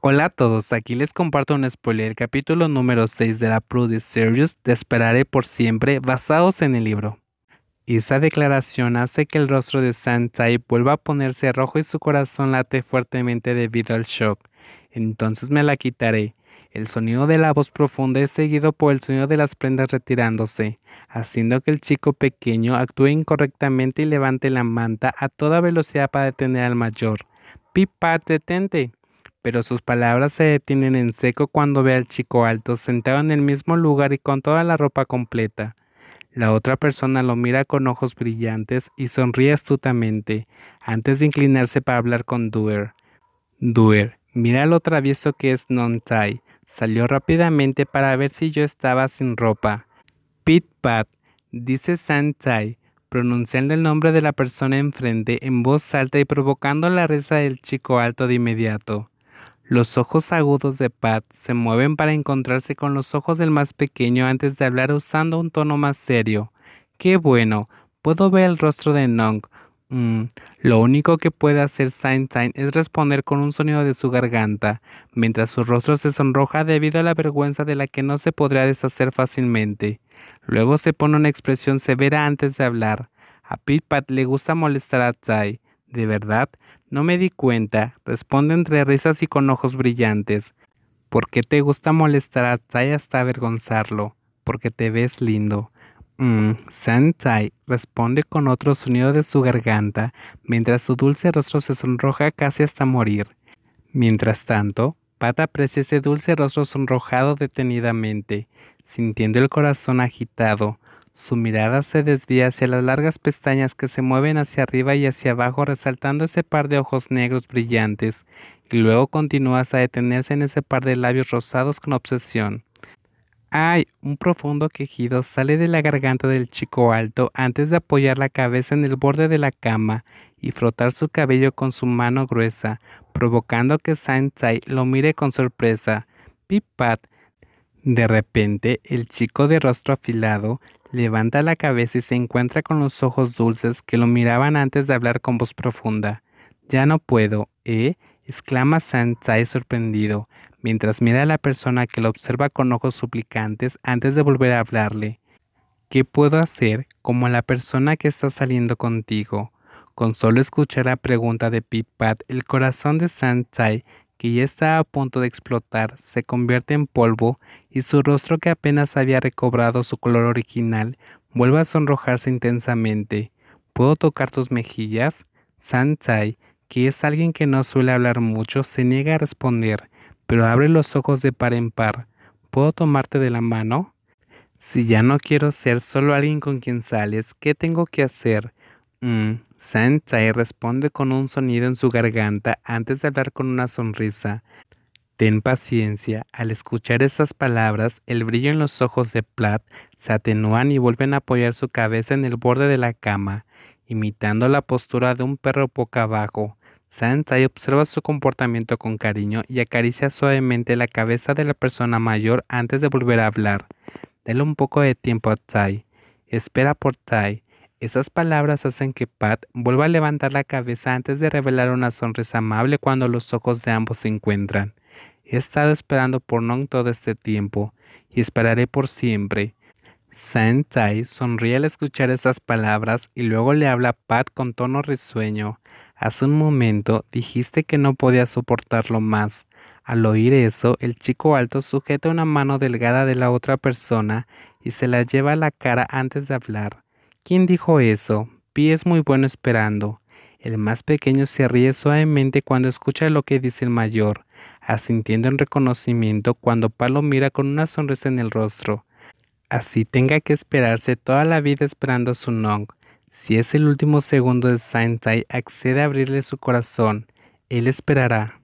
Hola a todos, aquí les comparto un spoiler, el capítulo número 6 de la Prudy Series, Te esperaré por siempre, basados en el libro. Esa declaración hace que el rostro de Santai vuelva a ponerse rojo y su corazón late fuertemente debido al shock. Entonces me la quitaré. El sonido de la voz profunda es seguido por el sonido de las prendas retirándose, haciendo que el chico pequeño actúe incorrectamente y levante la manta a toda velocidad para detener al mayor. Pip-Pat, detente. Pero sus palabras se detienen en seco cuando ve al chico alto sentado en el mismo lugar y con toda la ropa completa. La otra persona lo mira con ojos brillantes y sonríe astutamente, antes de inclinarse para hablar con Duer. Duer, mira lo travieso que es Non-Tai. Salió rápidamente para ver si yo estaba sin ropa. Pit-Pat, dice San-Tai, pronunciando el nombre de la persona enfrente en voz alta y provocando la risa del chico alto de inmediato. Los ojos agudos de Pat se mueven para encontrarse con los ojos del más pequeño antes de hablar usando un tono más serio. ¡Qué bueno! Puedo ver el rostro de Nong. Mm, lo único que puede hacer Sain es responder con un sonido de su garganta, mientras su rostro se sonroja debido a la vergüenza de la que no se podrá deshacer fácilmente. Luego se pone una expresión severa antes de hablar. A Pit-Pat le gusta molestar a Tai. ¿De verdad? No me di cuenta, responde entre risas y con ojos brillantes. ¿Por qué te gusta molestar a Tai hasta avergonzarlo? Porque te ves lindo. San-Tai responde con otro sonido de su garganta, mientras su dulce rostro se sonroja casi hasta morir. Mientras tanto, Pat aprecia ese dulce rostro sonrojado detenidamente, sintiendo el corazón agitado. Su mirada se desvía hacia las largas pestañas que se mueven hacia arriba y hacia abajo, resaltando ese par de ojos negros brillantes, y luego continúa hasta detenerse en ese par de labios rosados con obsesión. ¡Ay! Un profundo quejido sale de la garganta del chico alto antes de apoyar la cabeza en el borde de la cama y frotar su cabello con su mano gruesa, provocando que Sansai lo mire con sorpresa. Pip-Pat. De repente, el chico de rostro afilado levanta la cabeza y se encuentra con los ojos dulces que lo miraban antes de hablar con voz profunda. Ya no puedo, ¿eh? Exclama Sansai sorprendido, mientras mira a la persona que lo observa con ojos suplicantes antes de volver a hablarle. ¿Qué puedo hacer como la persona que está saliendo contigo? Con solo escuchar la pregunta de Pip-Pat, el corazón de Sansai, que ya estaba a punto de explotar, se convierte en polvo y su rostro, que apenas había recobrado su color original, vuelve a sonrojarse intensamente. ¿Puedo tocar tus mejillas? Sansai, que es alguien que no suele hablar mucho, se niega a responder, pero abre los ojos de par en par. ¿Puedo tomarte de la mano? Si ya no quiero ser solo alguien con quien sales, ¿qué tengo que hacer? Sansai responde con un sonido en su garganta antes de hablar con una sonrisa. Ten paciencia. Al escuchar esas palabras, el brillo en los ojos de Platt se atenúan y vuelven a apoyar su cabeza en el borde de la cama, imitando la postura de un perro boca abajo. Sansai observa su comportamiento con cariño y acaricia suavemente la cabeza de la persona mayor antes de volver a hablar. Dale un poco de tiempo a Tai. Espera por Tai. Esas palabras hacen que Pat vuelva a levantar la cabeza antes de revelar una sonrisa amable cuando los ojos de ambos se encuentran. He estado esperando por Nong todo este tiempo y esperaré por siempre. Sansai sonríe al escuchar esas palabras y luego le habla a Pat con tono risueño. Hace un momento dijiste que no podías soportarlo más. Al oír eso, el chico alto sujeta una mano delgada de la otra persona y se la lleva a la cara antes de hablar. ¿Quién dijo eso? Pi es muy bueno esperando. El más pequeño se ríe suavemente cuando escucha lo que dice el mayor, asintiendo en reconocimiento cuando Pa lo mira con una sonrisa en el rostro. Así tenga que esperarse toda la vida esperando a su Nong. Si es el último segundo de Sansai accede a abrirle su corazón, él esperará.